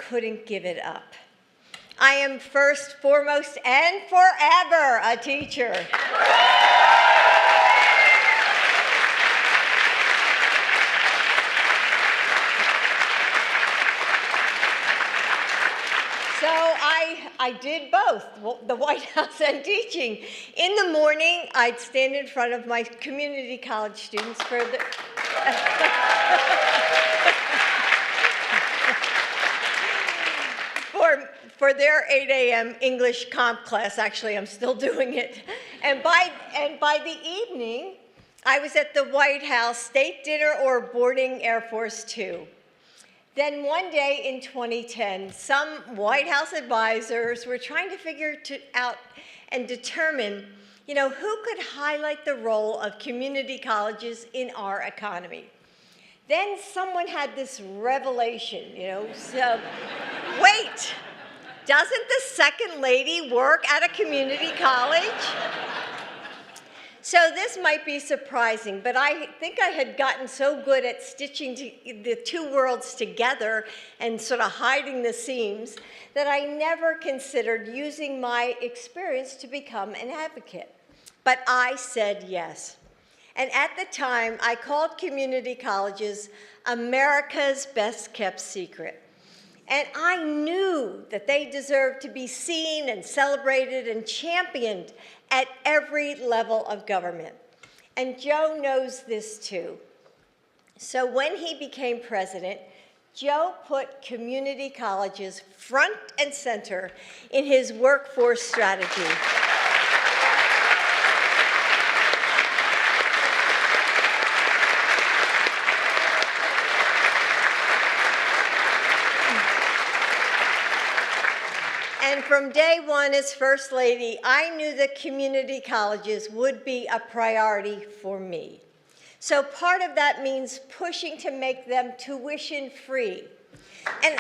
couldn't give it up. I am first, foremost, and forever a teacher. So I did both, the White House and teaching. In the morning, I'd stand in front of my community college students for the... for their 8 a.m. English comp class. Actually, I'm still doing it. And by the evening, I was at the White House, state dinner or boarding Air Force Two. Then one day in 2010, some White House advisors were trying to figure out and determine, who could highlight the role of community colleges in our economy. Then someone had this revelation, so wait, doesn't the second lady work at a community college? So this might be surprising, but I think I had gotten so good at stitching the two worlds together and sort of hiding the seams that I never considered using my experience to become an advocate. But I said yes. And at the time, I called community colleges America's best kept secret. And I knew that they deserved to be seen and celebrated and championed at every level of government. And Joe knows this too. So when he became president, Joe put community colleges front and center in his workforce strategy. And from day one as First Lady, I knew that community colleges would be a priority for me. So part of that means pushing to make them tuition-free. And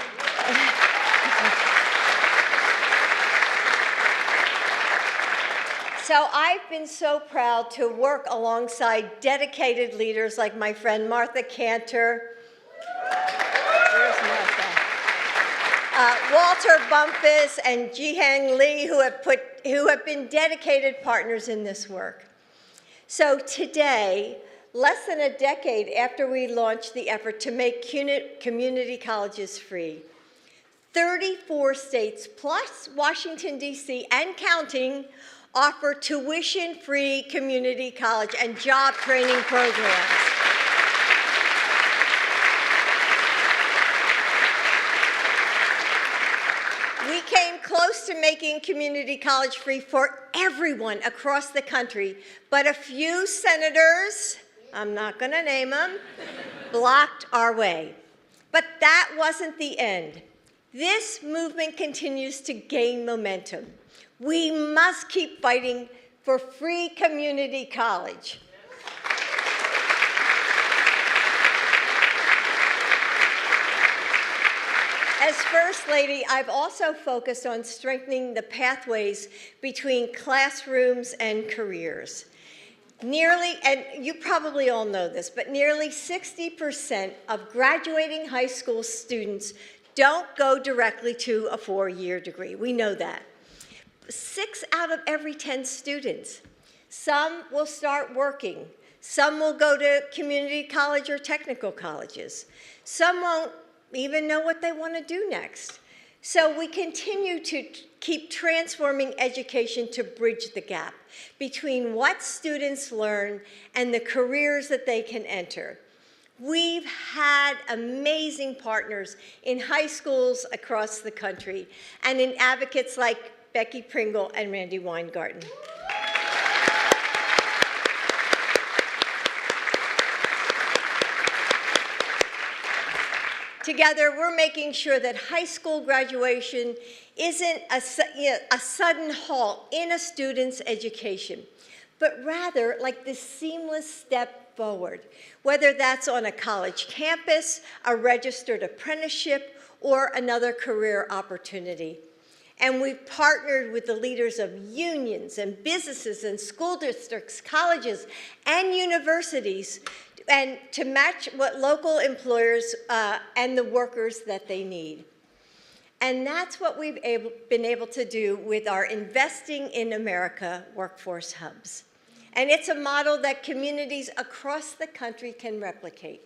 so I've been so proud to work alongside dedicated leaders like my friend Martha Cantor, Walter Bumpus and Jihang Lee, who have been dedicated partners in this work. So today, less than a decade after we launched the effort to make community colleges free, 34 states plus Washington, D.C. and counting offer tuition-free community college and job training programs. We came close to making community college free for everyone across the country, but a few senators, I'm not going to name them, blocked our way. But that wasn't the end. This movement continues to gain momentum. We must keep fighting for free community college. As First Lady, I've also focused on strengthening the pathways between classrooms and careers. And you probably all know this, but nearly 60% of graduating high school students don't go directly to a 4-year degree. We know that. 6 out of every 10 students. Some will start working. Some will go to community college or technical colleges. Some won't even know what they want to do next. So we continue to keep transforming education to bridge the gap between what students learn and the careers that they can enter. We've had amazing partners in high schools across the country and in advocates like Becky Pringle and Randy Weingarten. Together, we're making sure that high school graduation isn't a sudden halt in a student's education, but rather like this seamless step forward, whether that's on a college campus, a registered apprenticeship, or another career opportunity. And we've partnered with the leaders of unions and businesses and school districts, colleges, and universities and to match what local employers and the workers that they need. And that's what we've been able to do with our Investing in America workforce hubs. And it's a model that communities across the country can replicate.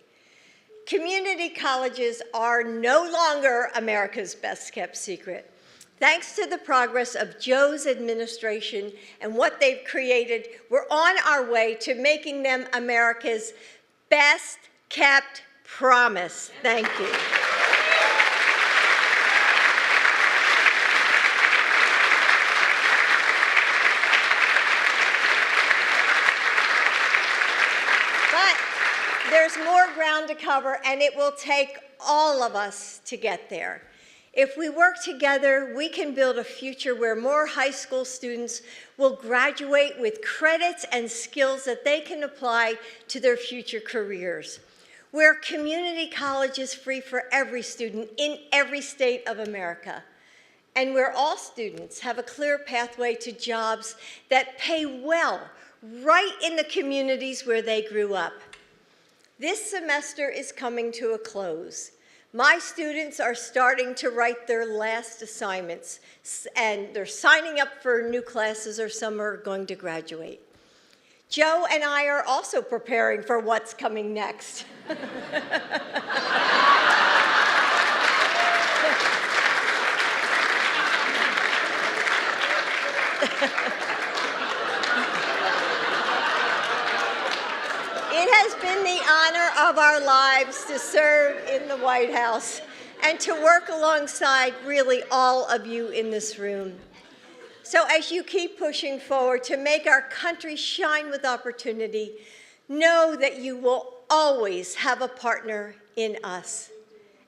Community colleges are no longer America's best-kept secret. Thanks to the progress of Joe's administration and what they've created, we're on our way to making them America's best-kept promise. Thank you. There's more ground to cover, and it will take all of us to get there. If we work together, we can build a future where more high school students will graduate with credits and skills that they can apply to their future careers, where community college is free for every student in every state of America, and where all students have a clear pathway to jobs that pay well right in the communities where they grew up. This semester is coming to a close. My students are starting to write their last assignments, and they're signing up for new classes, or some are going to graduate. Joe and I are also preparing for what's coming next. It has been the honor of our lives to serve in the White House and to work alongside really all of you in this room. So as you keep pushing forward to make our country shine with opportunity, know that you will always have a partner in us.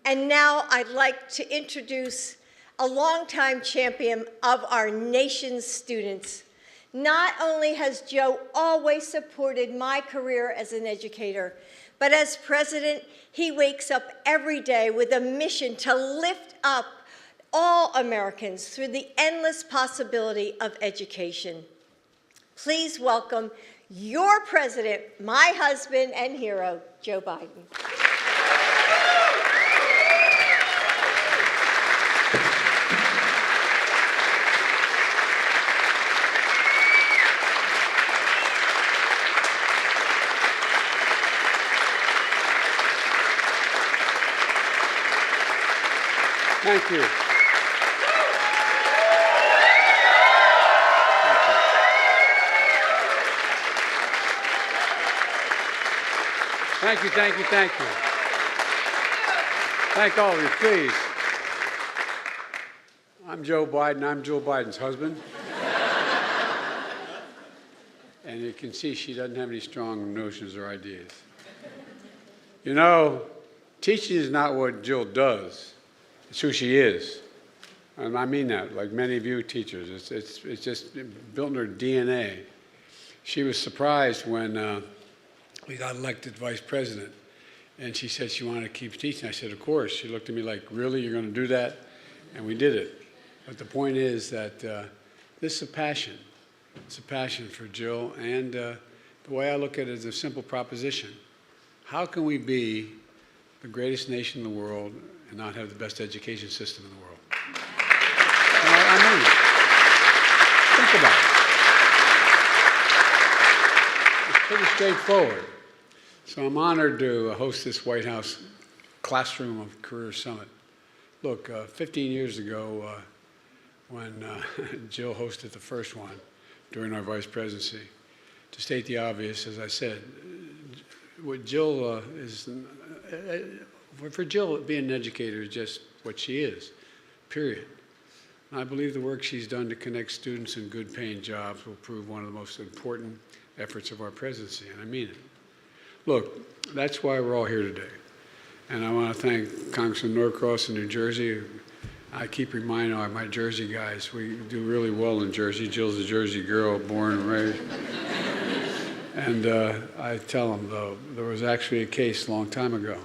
And now I'd like to introduce a longtime champion of our nation's students. Not only has Joe always supported my career as an educator, but as president, he wakes up every day with a mission to lift up all Americans through the endless possibility of education. Please welcome your president, my husband and hero, Joe Biden. Thank you. Thank you, thank you, thank you. Thank all of you, please. I'm Joe Biden. I'm Joe Biden's husband. And you can see she doesn't have any strong notions or ideas. You know, teaching is not what Jill does. It's who she is. And I mean that, like many of you teachers. It's just built in her DNA. She was surprised when we got elected vice president. And she said she wanted to keep teaching. I said, of course. She looked at me like, really, you're going to do that? And we did it. But the point is that this is a passion. It's a passion for Jill. And the way I look at it is a simple proposition. How can we be the greatest nation in the world and not have the best education system in the world? I mean it. Think about it. It's pretty straightforward. So I'm honored to host this White House Classroom of Career Summit. Look, 15 years ago, when Jill hosted the first one during our vice presidency, to state the obvious, as I said, what Jill for Jill, being an educator is just what she is, period. And I believe the work she's done to connect students in good-paying jobs will prove one of the most important efforts of our presidency, and I mean it. Look, that's why we're all here today. And I want to thank Congressman Norcross in New Jersey. I keep reminding all my Jersey guys, we do really well in Jersey. Jill's a Jersey girl, born and raised. And I tell them, though, there was actually a case a long time ago.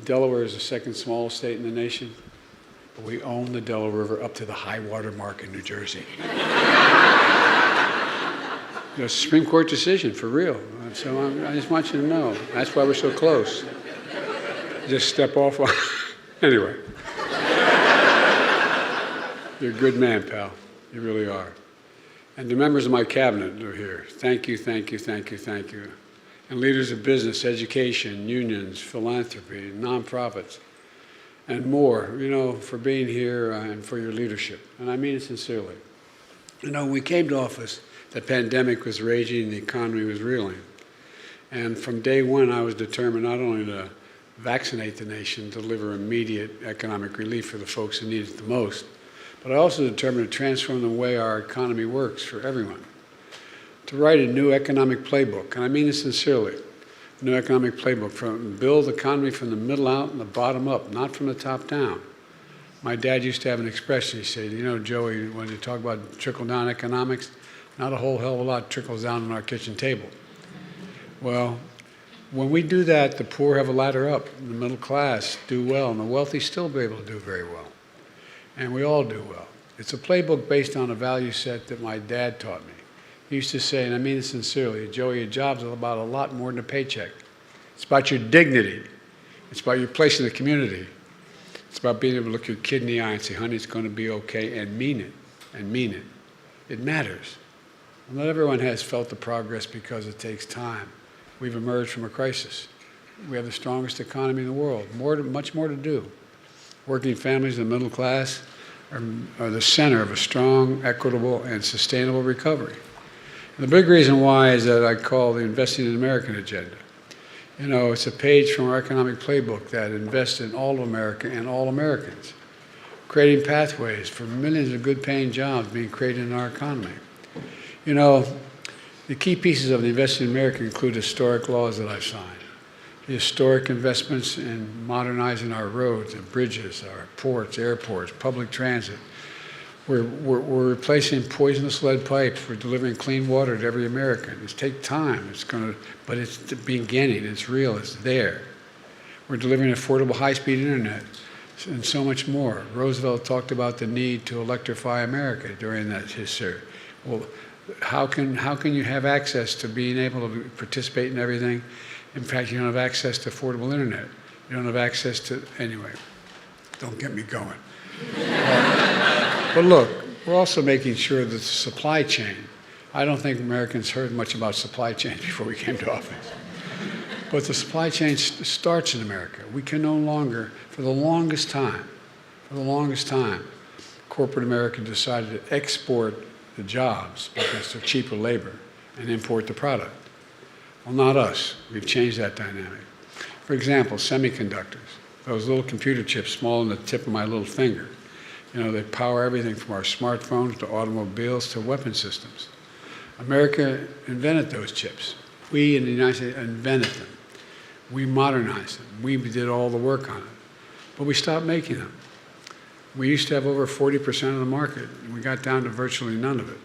Delaware is the second smallest state in the nation, but we own the Delaware River up to the high water mark in New Jersey. There's a Supreme Court decision, for real. So I just want you to know. That's why we're so close. Just step off. Anyway. You're a good man, pal. You really are. And the members of my cabinet are here. Thank you, thank you, thank you, thank you. And leaders of business, education, unions, philanthropy, nonprofits, and more, for being here and for your leadership. And I mean it sincerely. When we came to office, the pandemic was raging, the economy was reeling. And from day one, I was determined not only to vaccinate the nation, deliver immediate economic relief for the folks who need it the most, but I also determined to transform the way our economy works for everyone. To write a new economic playbook, and I mean this sincerely, a new economic playbook, build the economy from the middle out and the bottom up, not from the top down. My dad used to have an expression. He said, Joey, when you talk about trickle-down economics, not a whole hell of a lot trickles down on our kitchen table. Well, when we do that, the poor have a ladder up, the middle class do well, and the wealthy still be able to do very well. And we all do well. It's a playbook based on a value set that my dad taught me. He used to say, and I mean it sincerely, Joey, your job's about a lot more than a paycheck. It's about your dignity. It's about your place in the community. It's about being able to look your kid in the eye and say, honey, it's going to be okay, and mean it, and mean it. It matters. And not everyone has felt the progress because it takes time. We've emerged from a crisis. We have the strongest economy in the world, much more to do. Working families and the middle class are the center of a strong, equitable, and sustainable recovery. And the big reason why is that I call the Investing in American agenda. It's a page from our economic playbook that invests in all of America and all Americans, creating pathways for millions of good-paying jobs being created in our economy. The key pieces of the Investing in America include historic laws that I've signed, the historic investments in modernizing our roads and bridges, our ports, airports, public transit. We're replacing poisonous lead pipes. We're delivering clean water to every American. It's take time. But it's beginning. It's real. It's there. We're delivering affordable high-speed internet and so much more. Roosevelt talked about the need to electrify America during that history. Well, how can you have access to being able to participate in everything? In fact, you don't have access to affordable internet. You don't have access to, anyway, don't get me going. But look, we're also making sure that the supply chain, I don't think Americans heard much about supply chain before we came to office. But the supply chain starts in America. We can no longer, for the longest time, corporate America decided to export the jobs because they're cheaper labor and import the product. Well, not us. We've changed that dynamic. For example, semiconductors, those little computer chips small on the tip of my little finger. They power everything from our smartphones to automobiles to weapon systems. America invented those chips. We in the United States invented them. We modernized them. We did all the work on it. But we stopped making them. We used to have over 40% of the market, and we got down to virtually none of it.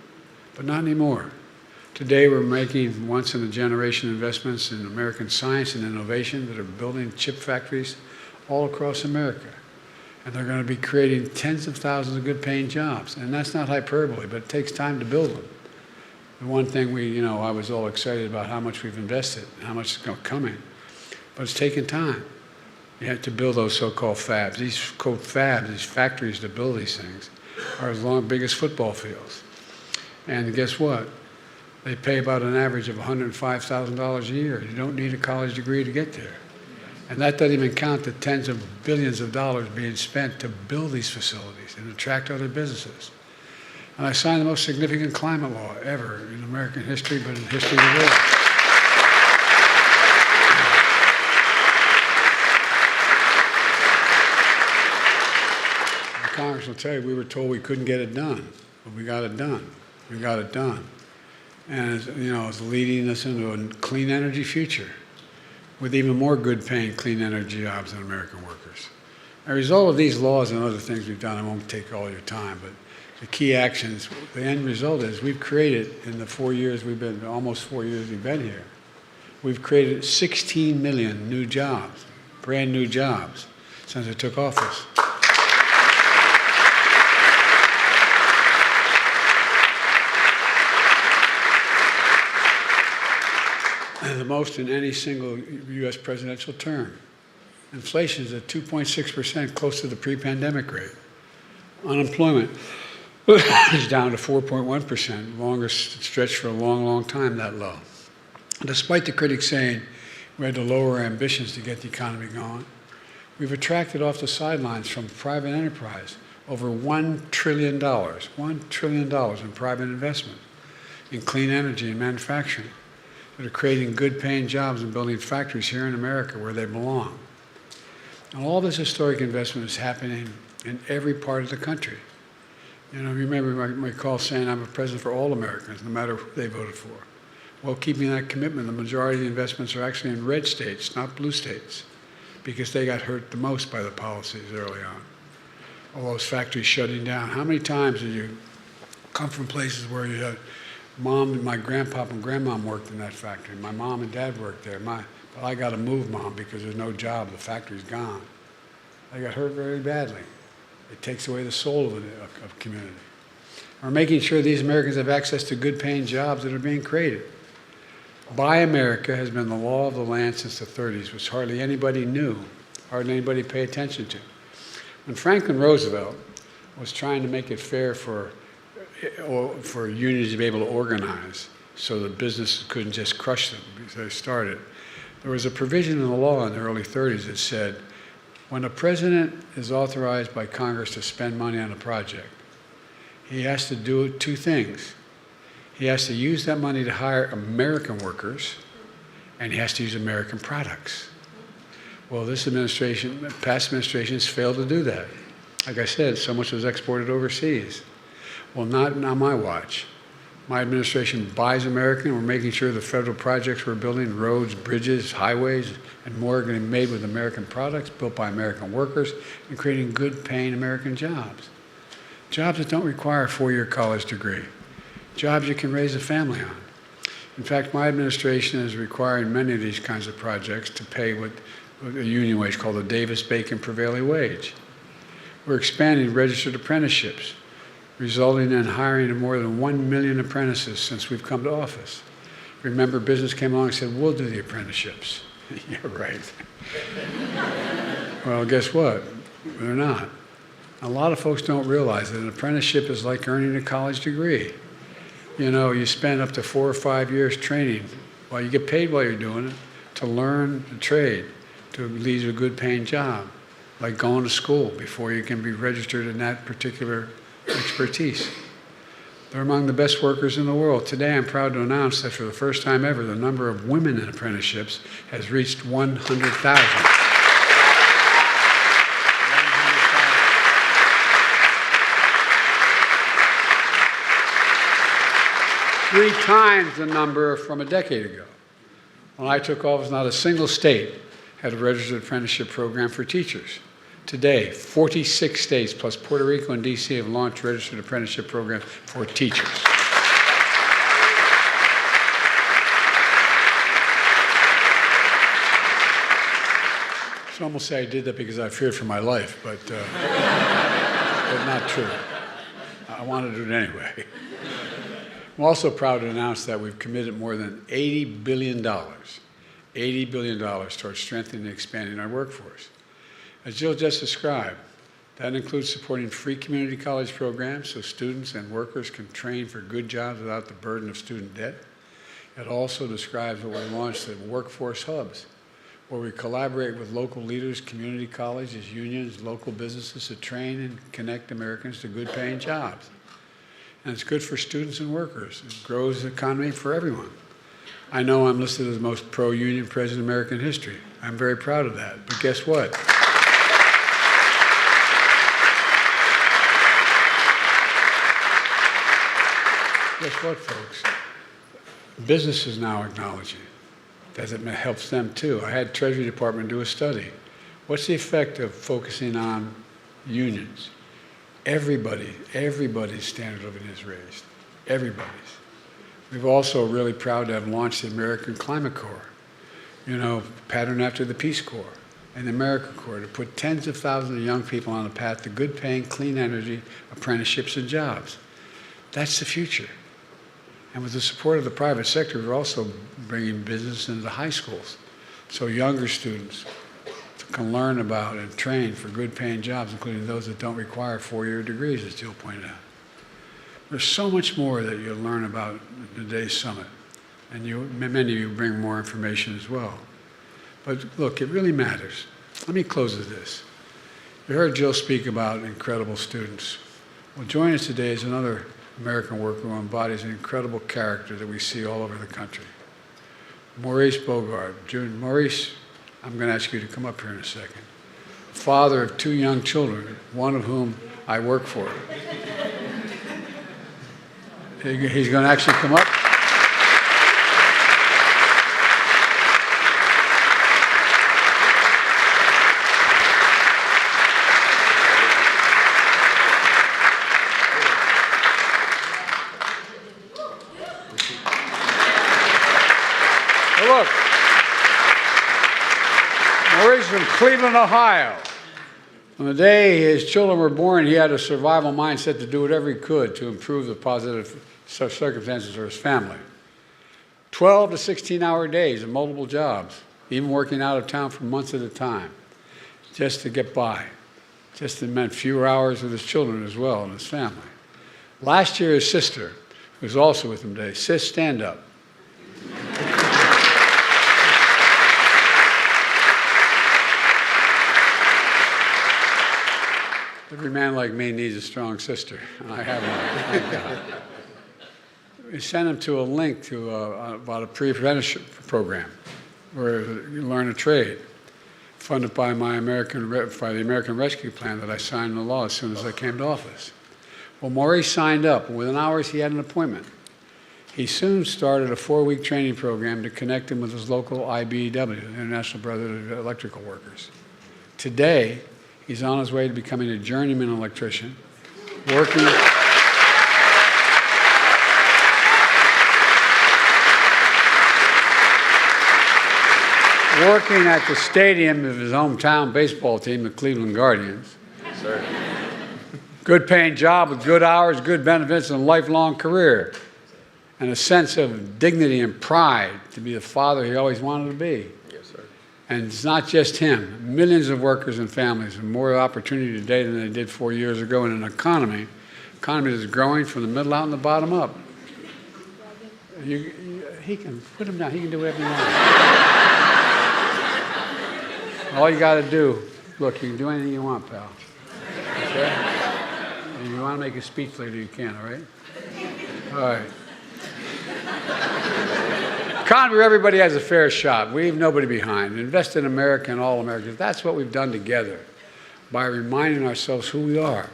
But not anymore. Today, we're making once-in-a-generation investments in American science and innovation that are building chip factories all across America. And they're going to be creating tens of thousands of good-paying jobs. And that's not hyperbole, but it takes time to build them. The one thing I was all excited about how much we've invested and how much is coming. But it's taking time. You have to build those so-called fabs. These, quote, fabs, these factories that build these things, are as big as football fields. And guess what? They pay about an average of $105,000 a year. You don't need a college degree to get there. And that doesn't even count the tens of billions of dollars being spent to build these facilities and attract other businesses. And I signed the most significant climate law ever in American history, but in the history of the world. The Congress will tell you we were told we couldn't get it done, but we got it done. We got it done. And it's leading us into a clean energy future with even more good-paying clean energy jobs than American workers. As a result of these laws and other things we've done, I won't take all your time, but the key actions, the end result is we've created, in the 4 years we've been, almost 4 years we've been here, we've created 16 million new jobs, brand new jobs, since I took office. And the most in any single U.S. presidential term. Inflation is at 2.6%, close to the pre-pandemic rate. Unemployment It's down to 4.1%, longest stretch for a long, long time that low. Despite the critics saying we had to lower our ambitions to get the economy going, we've attracted off the sidelines from private enterprise over $1 trillion, $1 trillion in private investment in clean energy and manufacturing that are creating good paying jobs and building factories here in America where they belong. And all this historic investment is happening in every part of the country. You know, remember my call saying I'm a president for all Americans, no matter who they voted for. Well, keeping that commitment, the majority of the investments are actually in red states, not blue states, because they got hurt the most by the policies early on. All those factories shutting down. How many times did you come from places where you had mom and my grandpop and grandmom worked in that factory? My mom and dad worked there. But I got to move, Mom, because there's no job. The factory's gone. They got hurt very badly. It takes away the soul of a community. We're making sure these Americans have access to good-paying jobs that are being created. Buy America has been the law of the land since the 30s, which hardly anybody knew, hardly anybody paid attention to. When Franklin Roosevelt was trying to make it fair for unions to be able to organize so that businesses couldn't just crush them because they started, there was a provision in the law in the early 30s that said, when a president is authorized by Congress to spend money on a project, he has to do two things. He has to use that money to hire American workers, and he has to use American products. Well, this administration, past administrations failed to do that. Like I said, so much was exported overseas. Well, not on my watch. My administration buys American. We're making sure the federal projects we're building, roads, bridges, highways, and more are going to be made with American products, built by American workers, and creating good-paying American jobs. Jobs that don't require a four-year college degree. Jobs you can raise a family on. In fact, my administration is requiring many of these kinds of projects to pay what a union wage called the Davis-Bacon prevailing wage. We're expanding registered apprenticeships, resulting in hiring more than 1 million apprentices since we've come to office. Remember, business came along and said, we'll do the apprenticeships. Yeah, right. Well, guess what? They're not. A lot of folks don't realize that an apprenticeship is like earning a college degree. You know, you spend up to 4 or 5 years training while you get paid while you're doing it to learn the trade, to lead to a good paying job, like going to school before you can be registered in that particular expertise. They're among the best workers in the world. Today, I'm proud to announce that for the first time ever, the number of women in apprenticeships has reached 100,000. 3 times the number from a decade ago. When I took office, not a single state had a registered apprenticeship program for teachers. Today, 46 states plus Puerto Rico and DC have launched registered apprenticeship programs for teachers. Some will say I did that because I feared for my life, but not true. I wanted to do it anyway. I'm also proud to announce that we've committed more than $80 billion towards strengthening and expanding our workforce. As Jill just described, that includes supporting free community college programs so students and workers can train for good jobs without the burden of student debt. It also describes what we launched at Workforce Hubs, where we collaborate with local leaders, community colleges, unions, local businesses to train and connect Americans to good-paying jobs. And it's good for students and workers. It grows the economy for everyone. I know I'm listed as the most pro-union president in American history. I'm very proud of that. But guess what? Guess what, folks? Business is now acknowledging that it helps them too. I had Treasury Department do a study. What's the effect of focusing on unions? Everybody's standard of living is raised. Everybody's. We've also really proud to have launched the American Climate Corps, you know, patterned after the Peace Corps and the AmeriCorps, to put tens of thousands of young people on a path to good-paying, clean energy, apprenticeships, and jobs. That's the future. And with the support of the private sector, we're also bringing business into the high schools so younger students can learn about and train for good-paying jobs, including those that don't require 4-year degrees, as Jill pointed out. There's so much more that you'll learn about today's summit, and many of you bring more information as well. But look, it really matters. Let me close with this. You heard Jill speak about incredible students. Well, joining us today is another American worker who embodies an incredible character that we see all over the country. Maurice Bogart. Maurice, I'm going to ask you to come up here in a second. Father of 2 young children, one of whom I work for. He's going to actually come up. Look, Maurice from Cleveland, Ohio. On the day his children were born, he had a survival mindset to do whatever he could to improve the positive circumstances for his family. 12 to 16-hour days and multiple jobs, even working out of town for months at a time, just to get by. Just it meant fewer hours with his children as well and his family. Last year, his sister, who was also with him today, sis, stand up. Every man like me needs a strong sister, and I have one, thank God. We sent him to a link to about a pre-apprenticeship program where you learn a trade, funded by the American Rescue Plan that I signed into law as soon as I came to office. Well, Maurice signed up, and within hours he had an appointment. He soon started a 4-week training program to connect him with his local IBEW, the International Brotherhood of Electrical Workers. Today, he's on his way to becoming a journeyman electrician, working at the stadium of his hometown baseball team, the Cleveland Guardians. Yes, sir. Good paying job with good hours, good benefits, and a lifelong career. And a sense of dignity and pride to be the father he always wanted to be. Yes, sir. And it's not just him. Millions of workers and families have more opportunity today than they did 4 years ago in an economy that is growing from the middle out and the bottom up. He can put him down. He can do whatever he wants. All you got to do, look, you can do anything you want, pal. Okay? And if you want to make a speech later, you can, all right? All right. Economy where everybody has a fair shot. We leave nobody behind. Invest in America and all Americans. That's what we've done together by reminding ourselves who we are.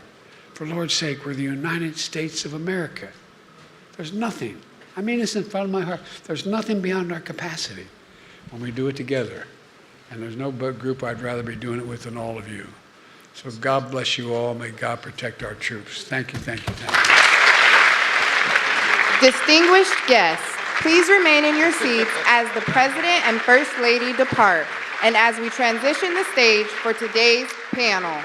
For Lord's sake, we're the United States of America. There's nothing. I mean this in front of my heart. There's nothing beyond our capacity when we do it together. And there's no group I'd rather be doing it with than all of you. So God bless you all. May God protect our troops. Thank you, thank you, thank you. Distinguished guests, please remain in your seats as the President and First Lady depart, and as we transition the stage for today's panel.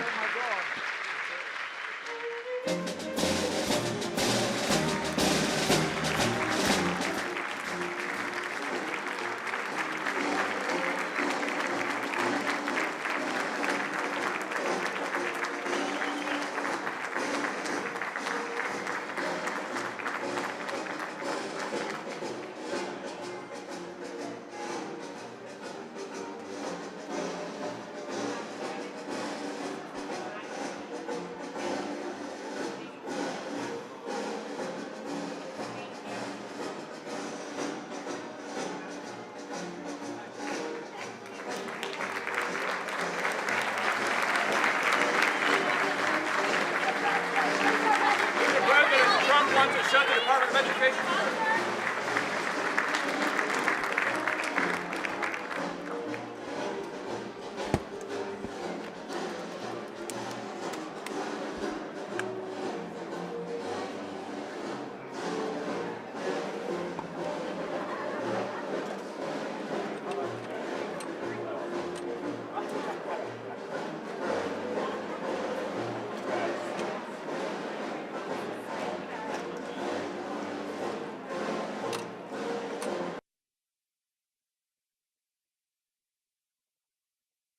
President Trump wants to shut the Department of Education.